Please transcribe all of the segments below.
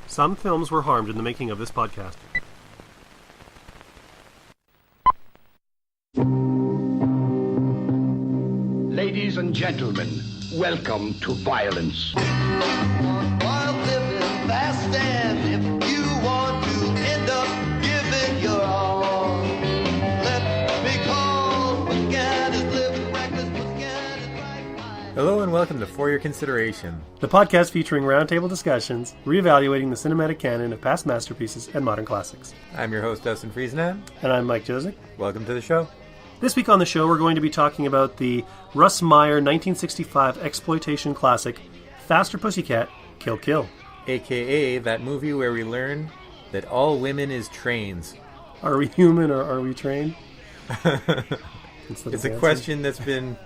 Some films were harmed in the making of this podcast. Ladies and gentlemen, welcome to violence. While living fast, and if you want to end up giving your all, let me call. Pussycat is living reckless. Pussycat is right. Hello and welcome to For Your Consideration. The podcast featuring roundtable discussions, reevaluating the cinematic canon of past masterpieces and modern classics. I'm your host, Dustin Friesnan. And I'm Mike Josick. Welcome to the show. This week on the show, we're going to be talking about the Russ Meyer 1965 exploitation classic, Faster Pussycat, Kill Kill. AKA that movie where we learn that all women is trains. Are we human or are we trained? It's a question that's been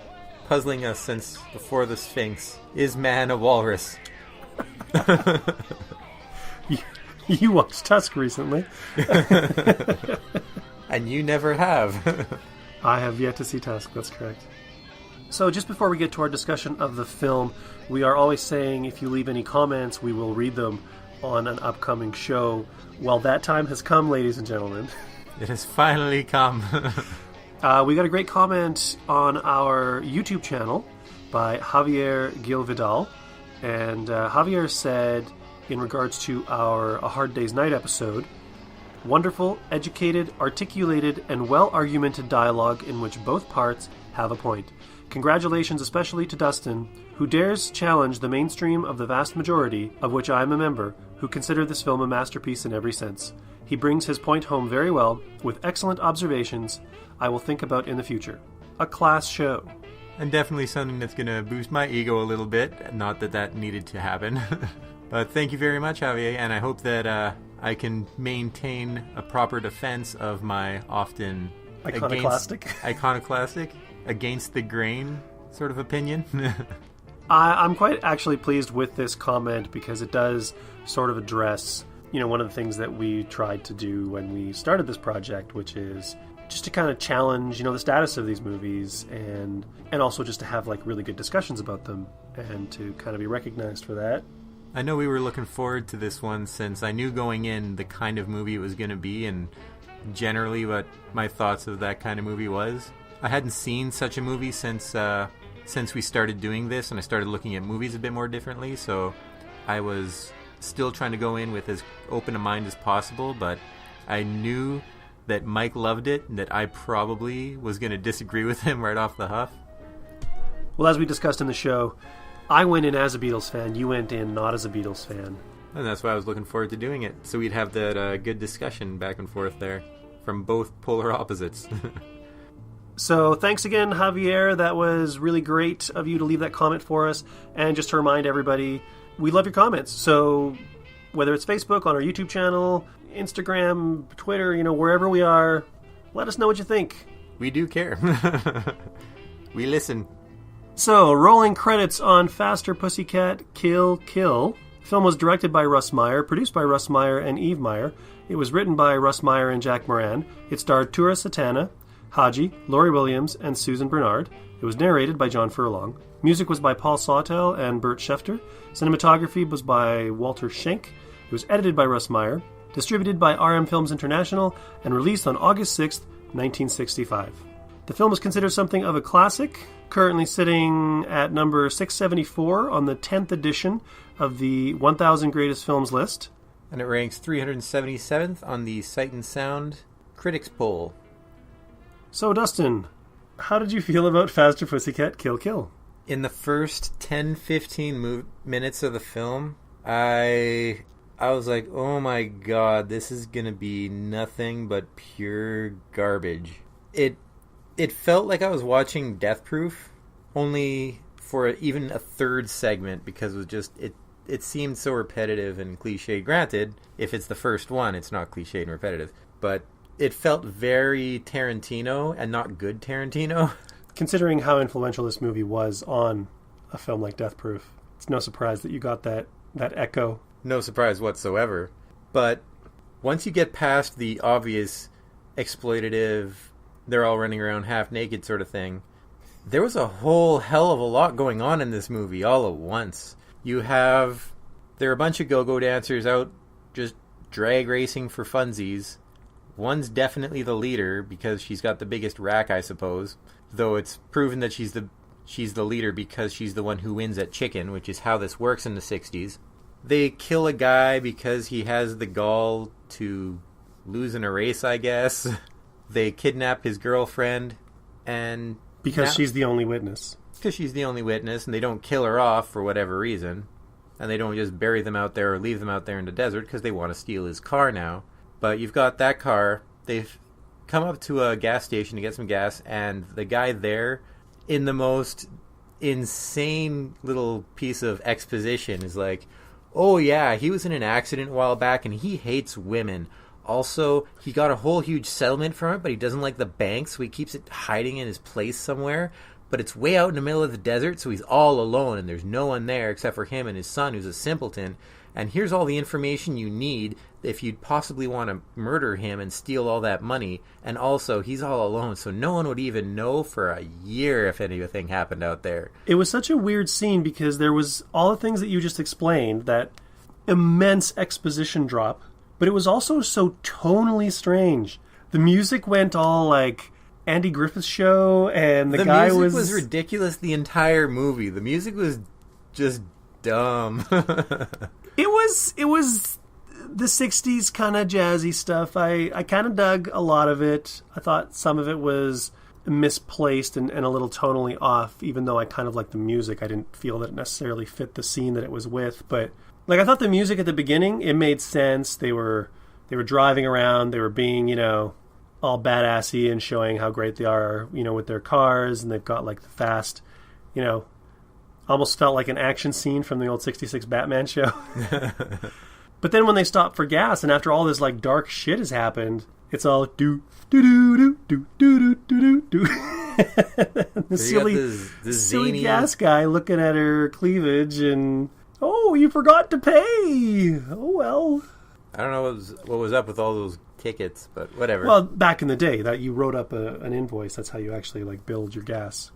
puzzling us since before the Sphinx. Is man a walrus? You watched Tusk recently. And you never have. I have yet to see Tusk, that's correct. So just before we get to our discussion of the film, we are always saying if you leave any comments, we will read them on an upcoming show. Well, that time has come, ladies and gentlemen. It has finally come. We got a great comment on our YouTube channel by Javier Gil Vidal. And Javier said, in regards to our A Hard Day's Night episode, wonderful, educated, articulated, and well-argumented dialogue in which both parts have a point. Congratulations especially to Dustin, who dares challenge the mainstream of the vast majority, of which I am a member, who consider this film a masterpiece in every sense. He brings his point home very well, with excellent observations I will think about in the future. A class show. And definitely something that's going to boost my ego a little bit. Not that that needed to happen. But thank you very much, Javier, and I hope that I can maintain a proper defense of my often iconoclastic, against the grain sort of opinion. I'm quite actually pleased with this comment because it does sort of address, one of the things that we tried to do when we started this project, which is just to kind of challenge, the status of these movies and also just to have like really good discussions about them and to kind of be recognized for that. I know we were looking forward to this one since I knew going in the kind of movie it was going to be and generally what my thoughts of that kind of movie was. I hadn't seen such a movie since we started doing this and I started looking at movies a bit more differently, so I was still trying to go in with as open a mind as possible, but I knew that Mike loved it and that I probably was going to disagree with him right off the huff. Well, as we discussed in the show, I went in as a Beatles fan, you went in not as a Beatles fan. And that's why I was looking forward to doing it, so we'd have that good discussion back and forth there from both polar opposites. So thanks again, Javier. That was really great of you to leave that comment for us. And just to remind everybody, we love your comments. So whether it's Facebook, on our YouTube channel, Instagram, Twitter, wherever we are, let us know what you think. We do care. We listen. So, rolling credits on Faster Pussycat, Kill Kill. The film was directed by Russ Meyer, produced by Russ Meyer and Eve Meyer. It was written by Russ Meyer and Jack Moran. It starred Tura Satana, Haji, Laurie Williams, and Susan Bernard. It was narrated by John Furlong. Music was by Paul Sawtell and Bert Schefter. Cinematography was by Walter Schenk. It was edited by Russ Meyer. Distributed by RM Films International and released on August 6th, 1965. The film is considered something of a classic, currently sitting at number 674 on the 10th edition of the 1000 Greatest Films list. And it ranks 377th on the Sight and Sound Critics Poll. So, Dustin, how did you feel about Faster Pussycat, Kill Kill? In the first 10-15 minutes of the film, I was like, oh my god, this is going to be nothing but pure garbage. It felt like I was watching Death Proof, only for even a third segment, because it was just, it seemed so repetitive and cliche. Granted, if it's the first one, it's not cliche and repetitive, but it felt very Tarantino and not good Tarantino. Considering how influential this movie was on a film like Death Proof, it's no surprise that you got that echo. No surprise whatsoever. But once you get past the obvious exploitative, they're all running around half naked sort of thing, there was a whole hell of a lot going on in this movie all at once. There are a bunch of go-go dancers out just drag racing for funsies. One's definitely the leader because she's got the biggest rack, I suppose. Though it's proven that she's the leader because she's the one who wins at chicken, which is how this works in the 60s. They kill a guy because he has the gall to lose in a race, I guess. They kidnap his girlfriend, and... Because she's the only witness. Because she's the only witness, and they don't kill her off for whatever reason. And they don't just bury them out there or leave them out there in the desert because they want to steal his car now. But you've got that car. They've come up to a gas station to get some gas, and the guy there, in the most insane little piece of exposition, is like, oh yeah, he was in an accident a while back, and he hates women. Also, he got a whole huge settlement from it, but he doesn't like the bank, so he keeps it hiding in his place somewhere. But it's way out in the middle of the desert, so he's all alone, and there's no one there except for him and his son, who's a simpleton. And here's all the information you need if you'd possibly want to murder him and steal all that money. And also, he's all alone, so no one would even know for a year if anything happened out there. It was such a weird scene because there was all the things that you just explained, that immense exposition drop, but it was also so tonally strange. The music went all like Andy Griffith's Show, and the guy music was ridiculous the entire movie. The music was just dumb. It was the 60s kind of jazzy stuff. I kind of dug a lot of it. I thought some of it was misplaced and a little tonally off, even though I kind of liked the music. I didn't feel that it necessarily fit the scene that it was with. But like, I thought the music at the beginning, it made sense. They were driving around. They were being, all badassy and showing how great they are, with their cars. And they've got like the fast, almost felt like an action scene from the old 66 Batman show. But then when they stop for gas and after all this like dark shit has happened, it's all do do do do do do do do. The silly gas guy looking at her cleavage and, oh, you forgot to pay. Oh well. I don't know what was up with all those tickets, but whatever. Well, back in the day, that you wrote up an invoice. That's how you actually like billed your gas.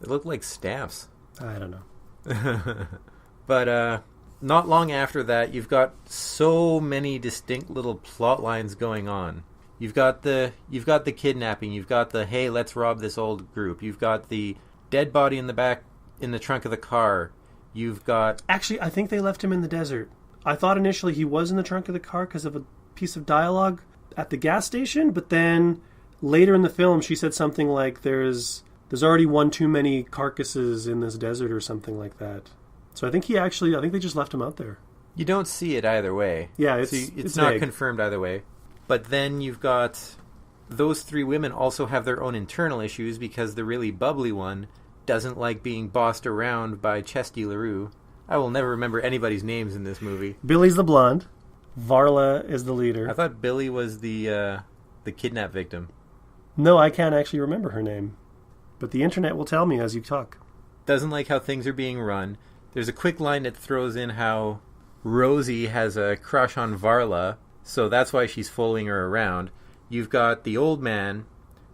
It looked like stamps. I don't know. But not long after that, you've got so many distinct little plot lines going on. You've got the kidnapping. You've got the, hey, let's rob this old group. You've got the dead body in the trunk of the car. You've got... Actually, I think they left him in the desert. I thought initially he was in the trunk of the car because of a piece of dialogue at the gas station, but then later in the film she said something like there's already one too many carcasses in this desert or something like that. So I think they just left him out there. You don't see it either way. Yeah, it's not vague. Confirmed either way. But then you've got those three women also have their own internal issues because the really bubbly one doesn't like being bossed around by Chesty LaRue. I will never remember anybody's names in this movie. Billy's the blonde. Varla is the leader. I thought Billy was the kidnap victim. No, I can't actually remember her name. But the internet will tell me as you talk. Doesn't like how things are being run. There's a quick line that throws in how Rosie has a crush on Varla, so that's why she's following her around. You've got the old man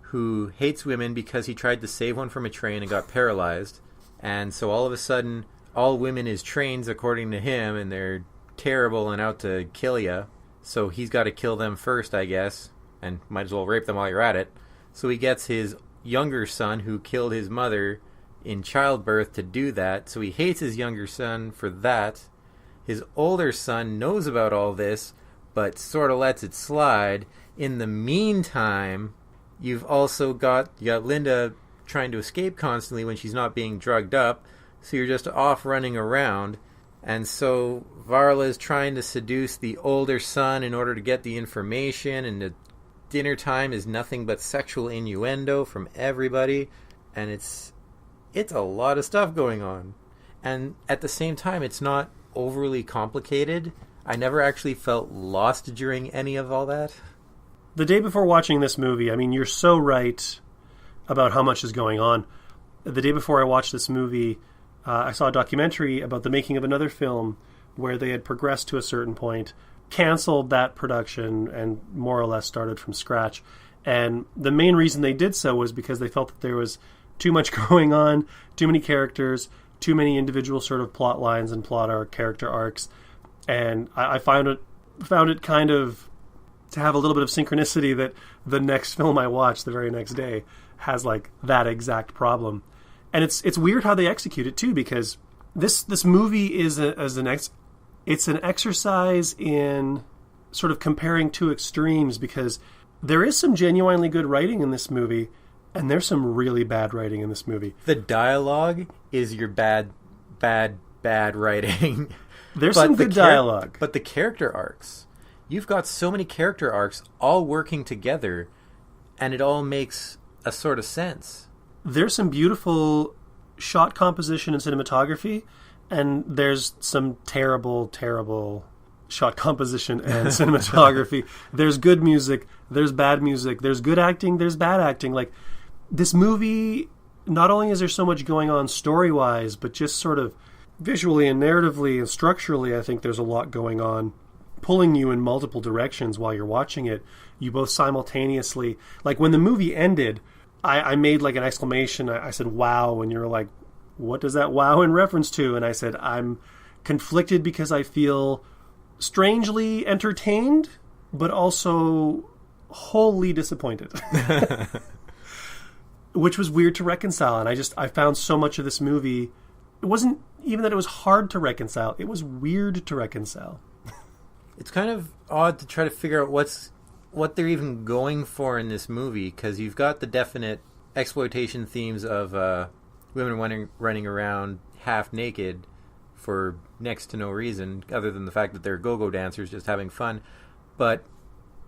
who hates women because he tried to save one from a train and got paralyzed. And so all of a sudden, all women is trains according to him, and they're terrible and out to kill ya. So he's got to kill them first, I guess, and might as well rape them while you're at it. So he gets his younger son, who killed his mother in childbirth, to do that. So he hates his younger son for that. His older son knows about all this, but sort of lets it slide. In the meantime, you've also got Linda trying to escape constantly when she's not being drugged up. So you're just off running around. And so Varla is trying to seduce the older son in order to get the information, and the dinner time is nothing but sexual innuendo from everybody, and it's a lot of stuff going on. And at the same time, it's not overly complicated. I never actually felt lost during any of all that. The day before watching this movie, I mean, you're so right about how much is going on. The day before I watched this movie, I saw a documentary about the making of another film where they had progressed to a certain point, canceled that production, and more or less started from scratch. And the main reason they did so was because they felt that there was too much going on, too many characters, too many individual sort of plot lines and character arcs. And I found it found it kind of to have a little bit of synchronicity that the next film I watched the very next day has like that exact problem. And it's weird how they execute it too, because this movie is it's an exercise in sort of comparing two extremes, because there is some genuinely good writing in this movie, and there's some really bad writing in this movie. The dialogue is your bad writing. There's some good dialogue. But the character arcs, you've got so many character arcs all working together, and it all makes a sort of sense. There's some beautiful shot composition and cinematography, and there's some terrible, terrible shot composition and cinematography. There's good music, there's bad music, there's good acting, there's bad acting. Like, this movie, not only is there so much going on story-wise, but just sort of visually and narratively and structurally, I think there's a lot going on, pulling you in multiple directions while you're watching it. You both simultaneously, like when the movie ended, I made like an exclamation. I said, wow, and you were like, what does that wow in reference to? And I said, I'm conflicted because I feel strangely entertained, but also wholly disappointed. Which was weird to reconcile. And I found so much of this movie, it wasn't even that it was hard to reconcile, it was weird to reconcile. It's kind of odd to try to figure out what they're even going for in this movie, because you've got the definite exploitation themes of women running around half naked for next to no reason, other than the fact that they're go-go dancers just having fun. But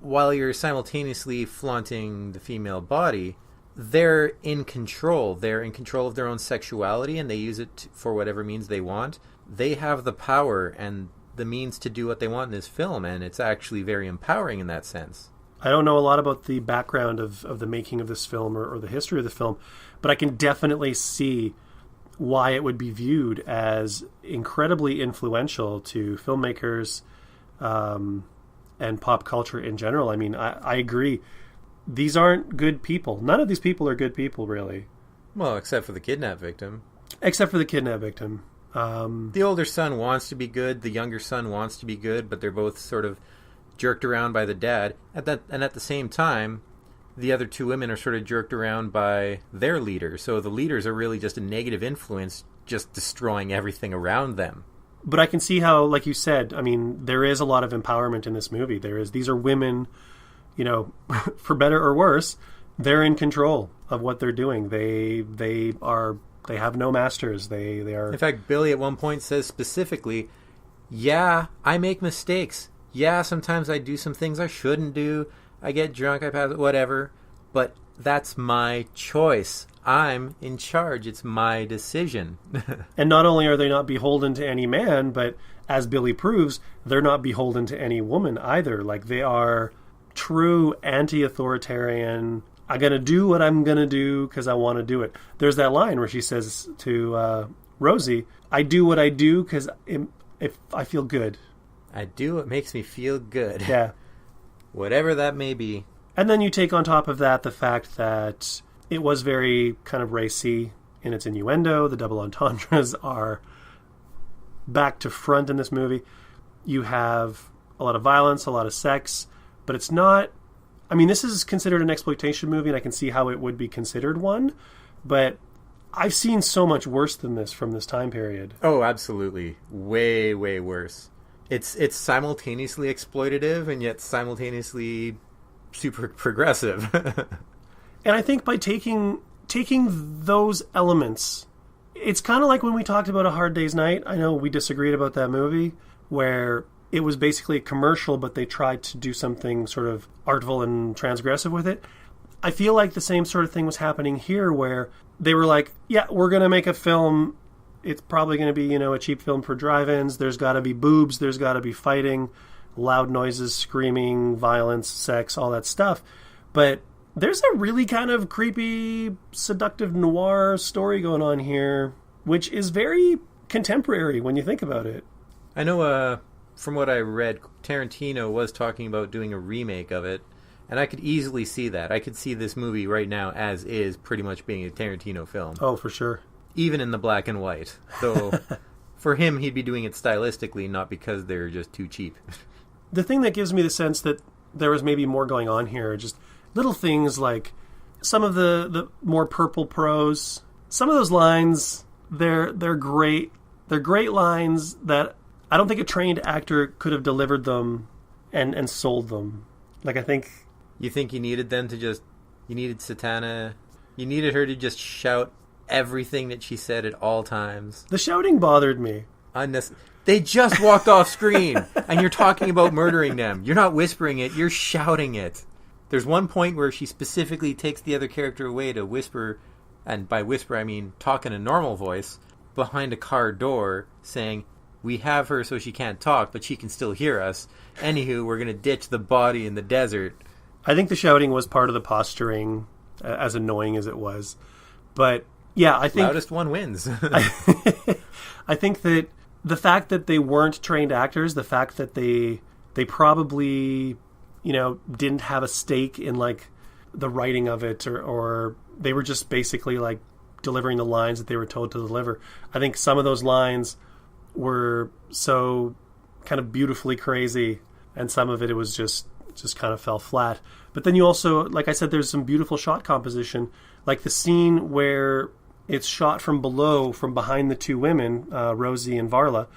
while you're simultaneously flaunting the female body, they're in control. They're in control of their own sexuality, and they use it for whatever means they want. They have the power and the means to do what they want in this film, and it's actually very empowering in that sense. I don't know a lot about the background of the making of this film or the history of the film, but I can definitely see why it would be viewed as incredibly influential to filmmakers and pop culture in general. I mean, I agree. These aren't good people. None of these people are good people, really. Well, except for the kidnap victim. Except for the kidnap victim. The older son wants to be good. The younger son wants to be good, but they're both sort of jerked around by the dad. And at the same time, the other two women are sort of jerked around by their leader. So the leaders are really just a negative influence, just destroying everything around them. But I can see how, like you said, I mean, there is a lot of empowerment in this movie. These are women, you know, for better or worse, they're in control of what they're doing. They have no masters. They are. In fact, Billy at one point says specifically, "Yeah, I make mistakes. Yeah, sometimes I do some things I shouldn't do. I get drunk, I pass, whatever. But that's my choice. I'm in charge. It's my decision." And not only are they not beholden to any man, but as Billy proves, they're not beholden to any woman either. Like, they are true anti-authoritarian. I'm going to do what I'm going to do because I want to do it. There's that line where she says to Rosie, I do what I do because if I feel good. I do what makes me feel good. Yeah. Whatever that may be. And then you take on top of that the fact that it was very kind of racy in its innuendo. The double entendres are back to front in this movie. You have a lot of violence, a lot of sex, but it's not... I mean, this is considered an exploitation movie, and I can see how it would be considered one, but I've seen so much worse than this from this time period. Oh, absolutely. Way, way worse. It's simultaneously exploitative and yet simultaneously super progressive. And I think by taking those elements, it's kind of like when we talked about A Hard Day's Night. I know we disagreed about that movie, where it was basically a commercial, but they tried to do something sort of artful and transgressive with it. I feel like the same sort of thing was happening here, where they were like, yeah, we're going to make a film. It's probably going to be, you know, a cheap film for drive-ins. There's got to be boobs. There's got to be fighting, loud noises, screaming, violence, sex, all that stuff. But there's a really kind of creepy, seductive noir story going on here, which is very contemporary when you think about it. I know from what I read, Tarantino was talking about doing a remake of it, and I could easily see that. I could see this movie right now as is pretty much being a Tarantino film. Oh, for sure. Even in the black and white. Though, for him, he'd be doing it stylistically, not because they're just too cheap. the thing that gives me the sense that there was maybe more going on here are just little things like some of the more purple prose. Some of those lines, they're great. They're great lines that I don't think a trained actor could have delivered them and sold them. Like, I think... You think you needed them to just... You needed Satana... You needed her to just shout everything that she said at all times. The shouting bothered me. They just walked off screen, and you're talking about murdering them. You're not whispering it, you're shouting it. There's one point where she specifically takes the other character away to whisper, and by whisper I mean talk in a normal voice, behind a car door, saying, we have her so she can't talk, but she can still hear us. Anywho, we're going to ditch the body in the desert. I think the shouting was part of the posturing, as annoying as it was. But, yeah, I think... Loudest one wins. I think that the fact that they weren't trained actors, the fact that they probably, didn't have a stake in, like, the writing of it, or they were just basically, like, delivering the lines that they were told to deliver. I think some of those lines were so kind of beautifully crazy, and some of it was just kind of fell flat. But then you also, like I said, there's some beautiful shot composition, like the scene where it's shot from below, from behind the two women, Rosie and Varla,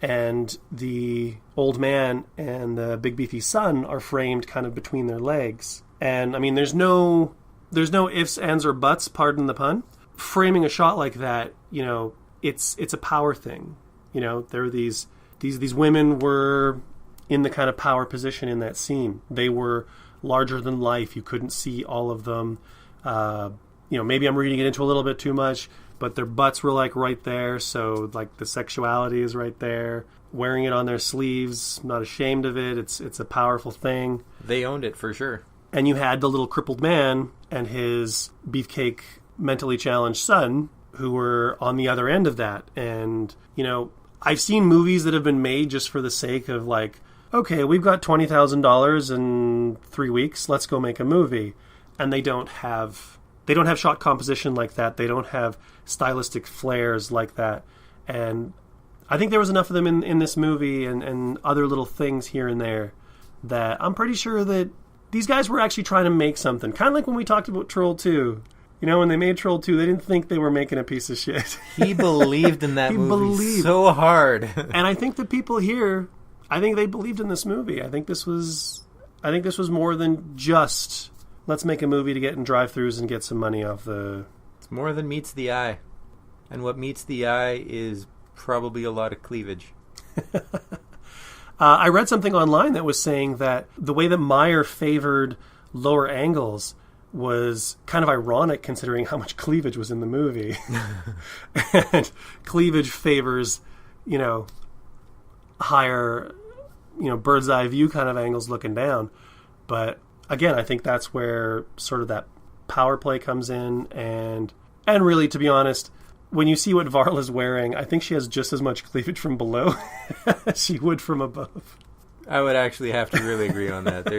and the old man and the big beefy son are framed kind of between their legs. And I mean, there's no ifs, ands, or buts, pardon the pun. Framing a shot like that, it's a power thing. There are these women were in the kind of power position in that scene. They were larger than life. You couldn't see all of them. Maybe I'm reading it into a little bit too much, but their butts were like right there. So like the sexuality is right there. Wearing it on their sleeves, not ashamed of it. It's a powerful thing. They owned it for sure. And you had the little crippled man and his beefcake mentally challenged son who were on the other end of that. And, I've seen movies that have been made just for the sake of like, okay, we've got $20,000 in 3 weeks. Let's go make a movie. And they don't have shot composition like that. They don't have stylistic flares like that. And I think there was enough of them in this movie and other little things here and there that I'm pretty sure that these guys were actually trying to make something. Kind of like when we talked about Troll 2. When they made Troll 2, they didn't think they were making a piece of shit. He believed in that movie so hard. And I think the people here, I think they believed in this movie. I think this was more than just, let's make a movie to get in drive-thrus and get some money off the... It's more than meets the eye. And what meets the eye is probably a lot of cleavage. I read something online that was saying that the way that Meyer favored lower angles was kind of ironic considering how much cleavage was in the movie. And cleavage favors, higher, bird's eye view kind of angles looking down. But again, I think that's where sort of that power play comes in. And really, to be honest, when you see what Varla's wearing, I think she has just as much cleavage from below as she would from above. I would actually have to really agree on that.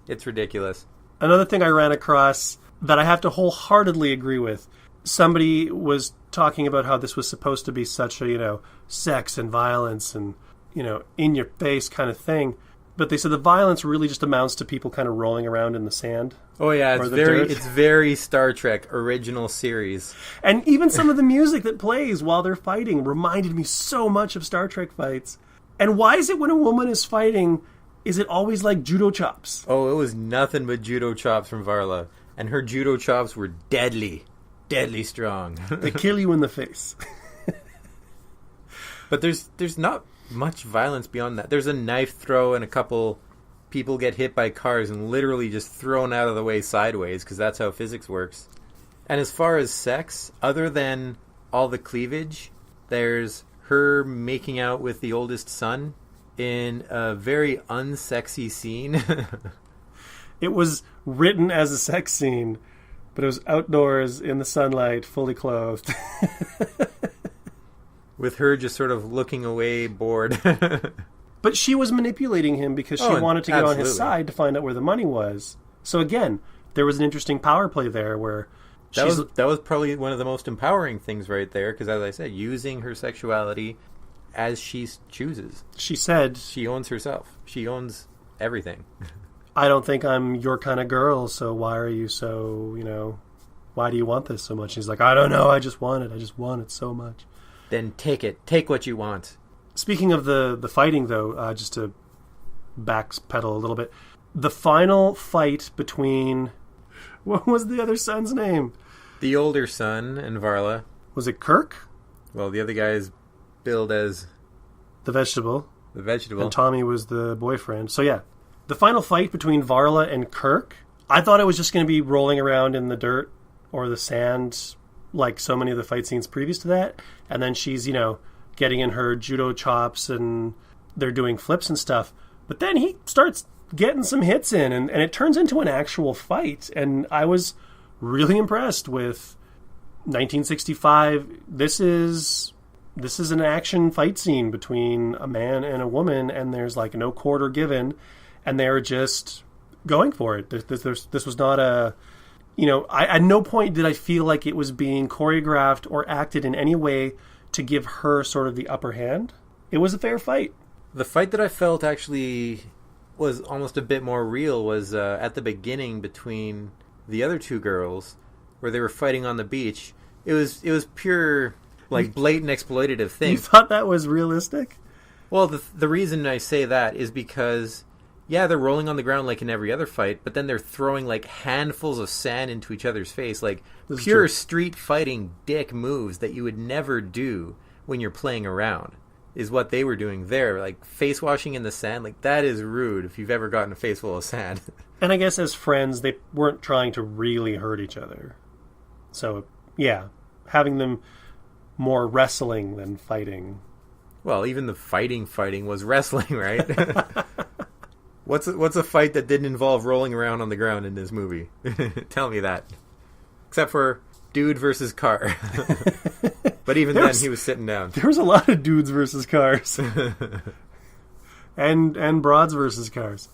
It's ridiculous. Another thing I ran across that I have to wholeheartedly agree with, somebody was talking about how this was supposed to be such a, sex and violence and, in your face kind of thing. But they said the violence really just amounts to people kind of rolling around in the sand. Oh yeah, it's very Star Trek original series. And even some of the music that plays while they're fighting reminded me so much of Star Trek fights. And why is it when a woman is fighting, is it always like judo chops? Oh, it was nothing but judo chops from Varla. And her judo chops were deadly strong. They kill you in the face. But there's not much violence beyond that. There's a knife throw and a couple people get hit by cars and literally just thrown out of the way sideways because that's how physics works. And as far as sex, other than all the cleavage, there's her making out with the oldest son in a very unsexy scene. It was written as a sex scene, but it was outdoors in the sunlight, fully clothed. With her just sort of looking away, bored. But she was manipulating him because she wanted to get absolutely on his side to find out where the money was. So again, there was an interesting power play there where... That was probably one of the most empowering things right there, because as I said, using her sexuality as she chooses. She said, She owns herself. She owns everything. I don't think I'm your kind of girl, so why are you so, why do you want this so much? He's like, I don't know, I just want it. I just want it so much. Then take it. Take what you want. Speaking of the fighting, though, just to backpedal a little bit, the final fight between... What was the other son's name? The older son and Varla. Was it Kirk? Well, the other guy is billed as... The vegetable. The vegetable. And Tommy was the boyfriend. So, yeah. The final fight between Varla and Kirk, I thought it was just going to be rolling around in the dirt or the sand like so many of the fight scenes previous to that. And then she's, getting in her judo chops and they're doing flips and stuff. But then he starts getting some hits in and it turns into an actual fight. And I was really impressed with 1965. This is an action fight scene between a man and a woman, and there's like no quarter given. And they're just going for it. This was not a, at no point did I feel like it was being choreographed or acted in any way to give her sort of the upper hand. It was a fair fight. The fight that I felt actually was almost a bit more real was at the beginning between the other two girls where they were fighting on the beach. It was pure, like, blatant exploitative thing. You thought that was realistic? Well, the reason I say that is because... Yeah, they're rolling on the ground like in every other fight, but then they're throwing like handfuls of sand into each other's face, like pure street fighting dick moves that you would never do when you're playing around, is what they were doing there. Like face washing in the sand, like that is rude if you've ever gotten a face full of sand. And I guess as friends, they weren't trying to really hurt each other. So, yeah, having them more wrestling than fighting. Well, even the fighting was wrestling, right? What's a fight that didn't involve rolling around on the ground in this movie? Tell me that. Except for dude versus car. But even then, he was sitting down. There was a lot of dudes versus cars. and broads versus cars.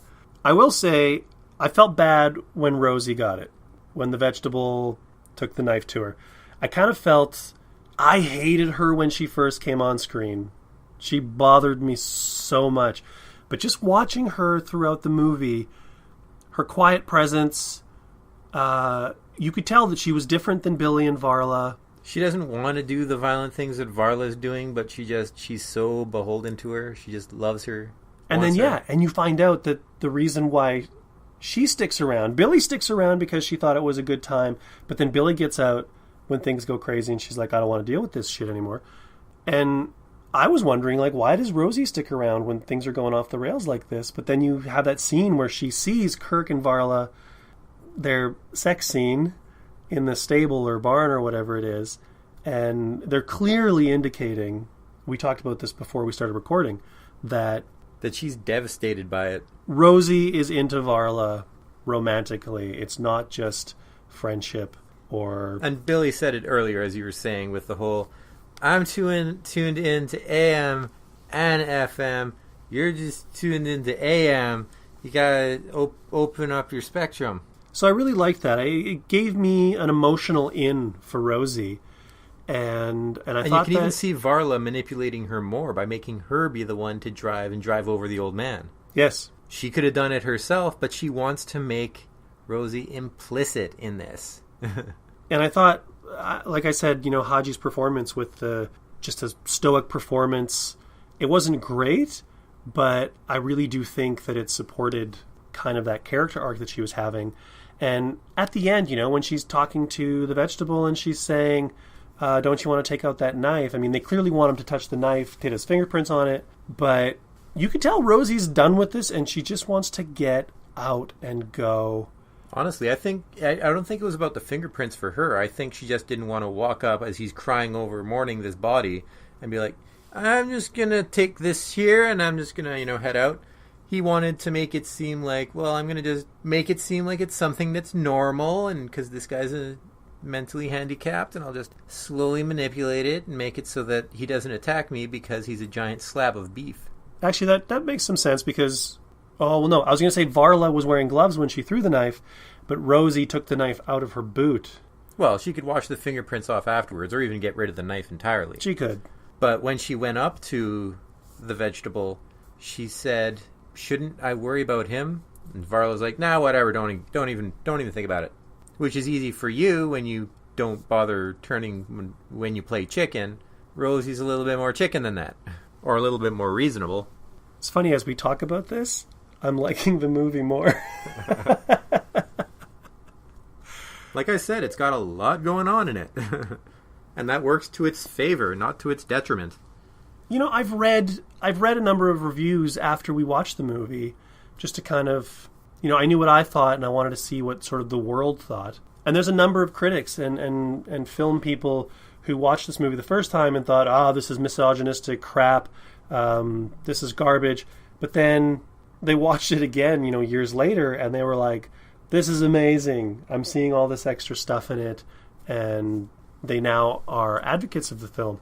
I will say, I felt bad when Rosie got it. When the vegetable took the knife to her. I kind of felt... I hated her when she first came on screen. She bothered me so much. But just watching her throughout the movie, her quiet presence, you could tell that she was different than Billy and Varla. She doesn't want to do the violent things that Varla's doing, but she's so beholden to her. She just loves her. And then, and you find out that the reason why she sticks around, Billy sticks around because she thought it was a good time, but then Billy gets out when things go crazy and she's like, I don't want to deal with this shit anymore. And I was wondering, like, why does Rosie stick around when things are going off the rails like this? But then you have that scene where she sees Kirk and Varla, their sex scene in the stable or barn or whatever it is, and they're clearly indicating, we talked about this before we started recording, that she's devastated by it. Rosie is into Varla romantically. It's not just friendship or... And Billy said it earlier, as you were saying, with the whole... I'm tuned into AM and FM. You're just tuned into AM. You gotta open up your spectrum. So I really liked that. It gave me an emotional in for Rosie, and I thought you can even see Varla manipulating her more by making her be the one to drive over the old man. Yes, she could have done it herself, but she wants to make Rosie implicit in this. And I thought, like I said, Haji's performance with just a stoic performance, it wasn't great, but I really do think that it supported kind of that character arc that she was having. And at the end, when she's talking to the vegetable and she's saying, don't you want to take out that knife? I mean, they clearly want him to touch the knife, get his fingerprints on it, but you could tell Rosie's done with this and she just wants to get out and go. Honestly, I don't think it was about the fingerprints for her. I think she just didn't want to walk up as he's crying over mourning this body and be like, I'm just going to take this here and I'm just going to, head out. He wanted to make it seem like, well, I'm going to just make it seem like it's something that's normal, and because this guy's mentally handicapped, and I'll just slowly manipulate it and make it so that he doesn't attack me because he's a giant slab of beef. Actually, that makes some sense because... Oh, well, no. I was going to say Varla was wearing gloves when she threw the knife, but Rosie took the knife out of her boot. Well, she could wash the fingerprints off afterwards or even get rid of the knife entirely. She could. But when she went up to the vegetable, she said, "Shouldn't I worry about him?" And Varla's like, "Nah, whatever. Don't even think about it." Which is easy for you when you don't bother turning when you play chicken. Rosie's a little bit more chicken than that, or a little bit more reasonable. It's funny, as we talk about this, I'm liking the movie more. Like I said, it's got a lot going on in it. And that works to its favor, not to its detriment. You know, I've read a number of reviews after we watched the movie, just to kind of, you know, I knew what I thought and I wanted to see what sort of the world thought. And there's a number of critics and film people who watched this movie the first time and thought, this is misogynistic crap, this is garbage. But then they watched it again, you know, years later, and they were like, this is amazing. I'm seeing all this extra stuff in it, and they now are advocates of the film.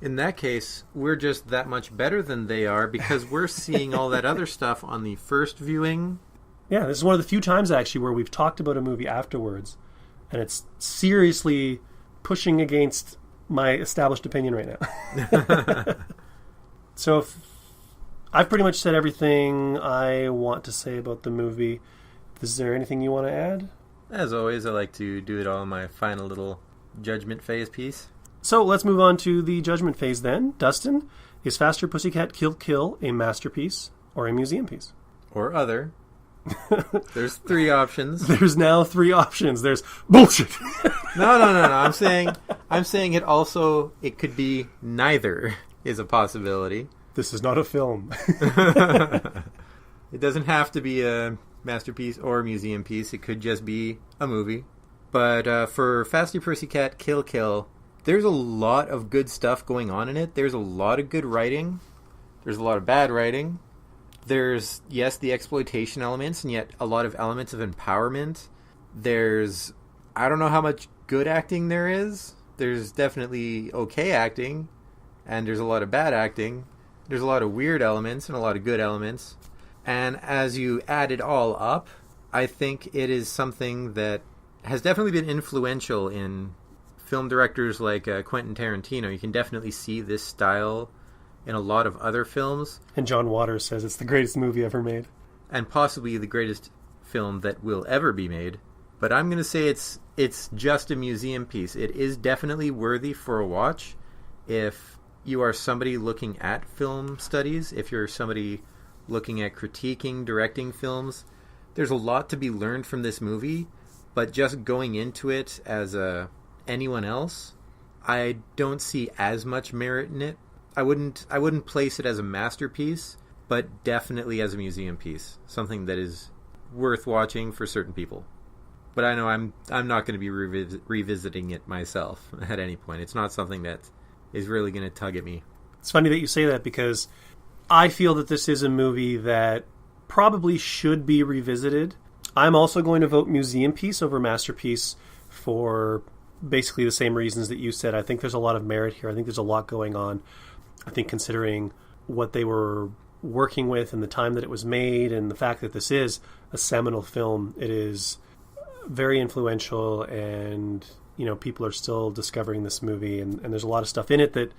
In that case, we're just that much better than they are because we're seeing all that other stuff on the first viewing. Yeah, this is one of the few times, actually, where we've talked about a movie afterwards, and it's seriously pushing against my established opinion right now. So I've pretty much said everything I want to say about the movie. Is there anything you want to add? As always, I like to do it all in my final little judgment phase piece. So let's move on to the judgment phase then. Dustin, is Faster Pussycat Kill Kill a masterpiece or a museum piece? Or other. There's 3 options. There's now 3 options. There's bullshit. No. I'm saying it could be neither is a possibility. This is not a film. It doesn't have to be a masterpiece or a museum piece. It could just be a movie. But for Faster Pussycat Kill Kill, there's a lot of good stuff going on in it. There's a lot of good writing. There's a lot of bad writing. There's, yes, the exploitation elements, and yet a lot of elements of empowerment. There's, I don't know how much good acting there is. There's definitely okay acting, and there's a lot of bad acting. There's a lot of weird elements and a lot of good elements. And as you add it all up, I think it is something that has definitely been influential in film directors like Quentin Tarantino. You can definitely see this style in a lot of other films. And John Waters says it's the greatest movie ever made. And possibly the greatest film that will ever be made. But I'm going to say it's just a museum piece. It is definitely worthy for a watch if you are somebody looking at film studies, if you're somebody looking at critiquing, directing films. There's a lot to be learned from this movie, but just going into it as anyone else, I don't see as much merit in it. I wouldn't place it as a masterpiece, but definitely as a museum piece, something that is worth watching for certain people. But I know I'm not going to be revisiting it myself at any point. It's not something that is really going to tug at me. It's funny that you say that because I feel that this is a movie that probably should be revisited. I'm also going to vote museum piece over masterpiece for basically the same reasons that you said. I think there's a lot of merit here. I think there's a lot going on. I think considering what they were working with and the time that it was made and the fact that this is a seminal film, it is very influential, and you know, people are still discovering this movie, and there's a lot of stuff in it that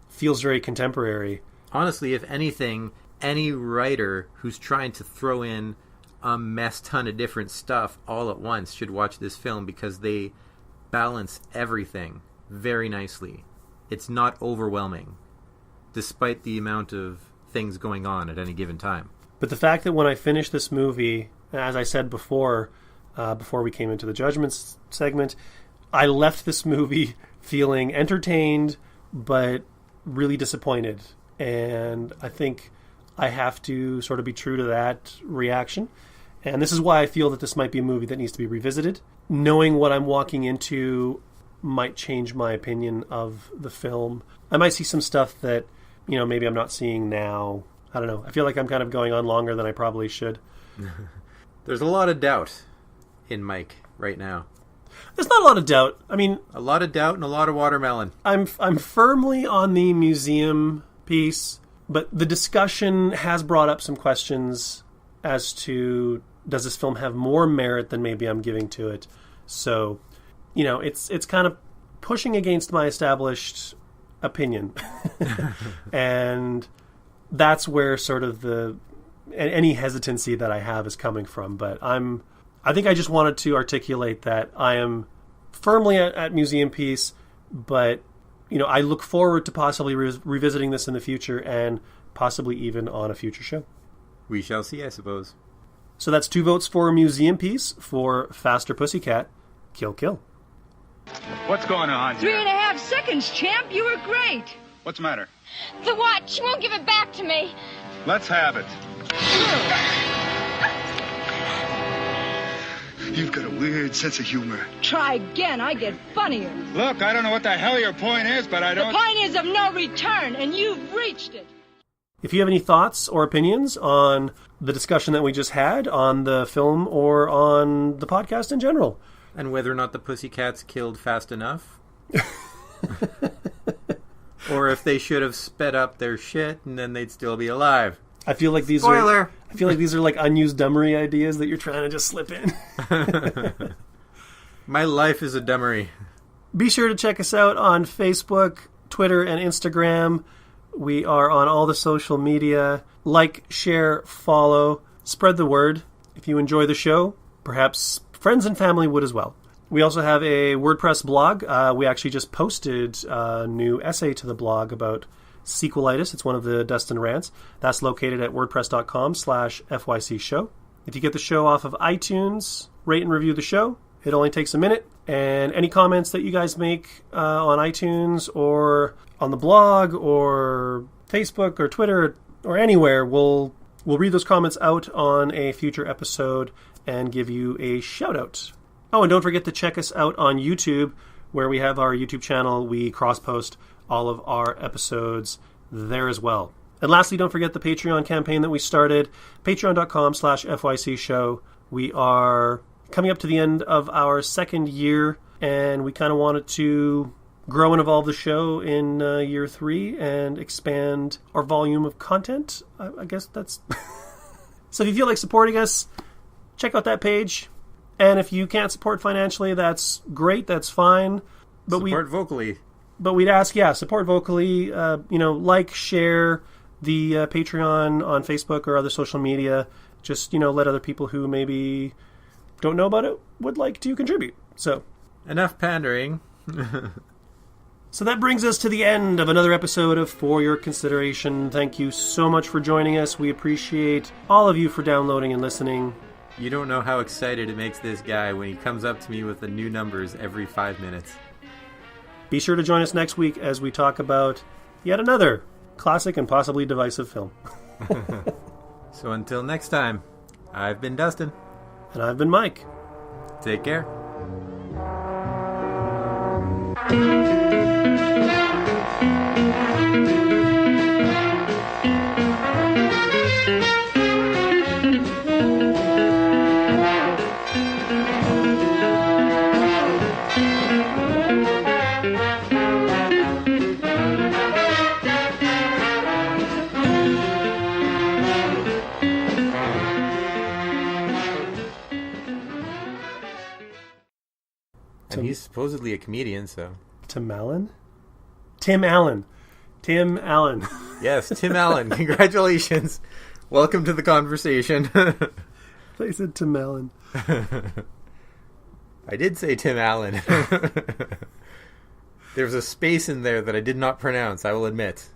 feels very contemporary. Honestly, if anything, any writer who's trying to throw in a mess ton of different stuff all at once should watch this film, because they balance everything very nicely. It's not overwhelming, despite the amount of things going on at any given time. But the fact that when I finished this movie, as I said before we came into the judgments segment, I left this movie feeling entertained but really disappointed. And I think I have to sort of be true to that reaction. And this is why I feel that this might be a movie that needs to be revisited. Knowing what I'm walking into might change my opinion of the film. I might see some stuff that, you know, maybe I'm not seeing now. I don't know. I feel like I'm kind of going on longer than I probably should. There's a lot of doubt in Mike right now. There's not a lot of doubt. I mean, a lot of doubt and a lot of watermelon. I'm firmly on the museum piece, but the discussion has brought up some questions as to, does this film have more merit than maybe I'm giving to it? So, you know, it's kind of pushing against my established opinion. And that's where sort of any hesitancy that I have is coming from. But I think I just wanted to articulate that I am firmly at Museum Piece, but I look forward to possibly revisiting this in the future and possibly even on a future show. We shall see, I suppose. So that's 2 votes for Museum Piece for Faster Pussycat, Kill Kill. What's going on here? 3.5 seconds, champ. You were great. What's the matter? The watch. She won't give it back to me. Let's have it. You've got a weird sense of humor. Try again. I get funnier. Look, I don't know what the hell your point is, but I don't... The point is of no return, and you've reached it. If you have any thoughts or opinions on the discussion that we just had on the film or on the podcast in general, and whether or not the Pussycats killed fast enough, or if they should have sped up their shit and then they'd still be alive. I feel like these Spoiler! I feel like these are like unused dummery ideas that you're trying to just slip in. My life is a dummery. Be sure to check us out on Facebook, Twitter, and Instagram. We are on all the social media. Like, share, follow, spread the word. If you enjoy the show, perhaps friends and family would as well. We also have a WordPress blog. We actually just posted a new essay to the blog about sequelitis. It's one of the Dustin rants. That's located at wordpress.com/FYC show. If you get the show off of iTunes, rate and review the show. It only takes a minute. And any comments that you guys make on iTunes or on the blog or Facebook or Twitter or anywhere, we'll read those comments out on a future episode and give you a shout out. Oh, and don't forget to check us out on YouTube, where we have our YouTube channel. We cross-post all of our episodes there as well. And lastly, don't forget the Patreon campaign that we started, patreon.com/FYC show. We are coming up to the end of our 2nd year, and we kind of wanted to grow and evolve the show in year 3 and expand our volume of content. I guess that's... So if you feel like supporting us, check out that page. And if you can't support financially, that's great. That's fine. But support vocally. But we'd ask, support vocally. Like, share the Patreon on Facebook or other social media. Just, let other people who maybe don't know about it would like to contribute. So enough pandering. So that brings us to the end of another episode of For Your Consideration. Thank you so much for joining us. We appreciate all of you for downloading and listening. You don't know how excited it makes this guy when he comes up to me with the new numbers every 5 minutes. Be sure to join us next week as we talk about yet another classic and possibly divisive film. So until next time, I've been Dustin. And I've been Mike. Take care. And he's supposedly a comedian, so... Tim Allen? Tim Allen. Tim Allen. Yes, Tim Allen. Congratulations. Welcome to the conversation. I said Tim Allen. I did say Tim Allen. There's a space in there that I did not pronounce, I will admit.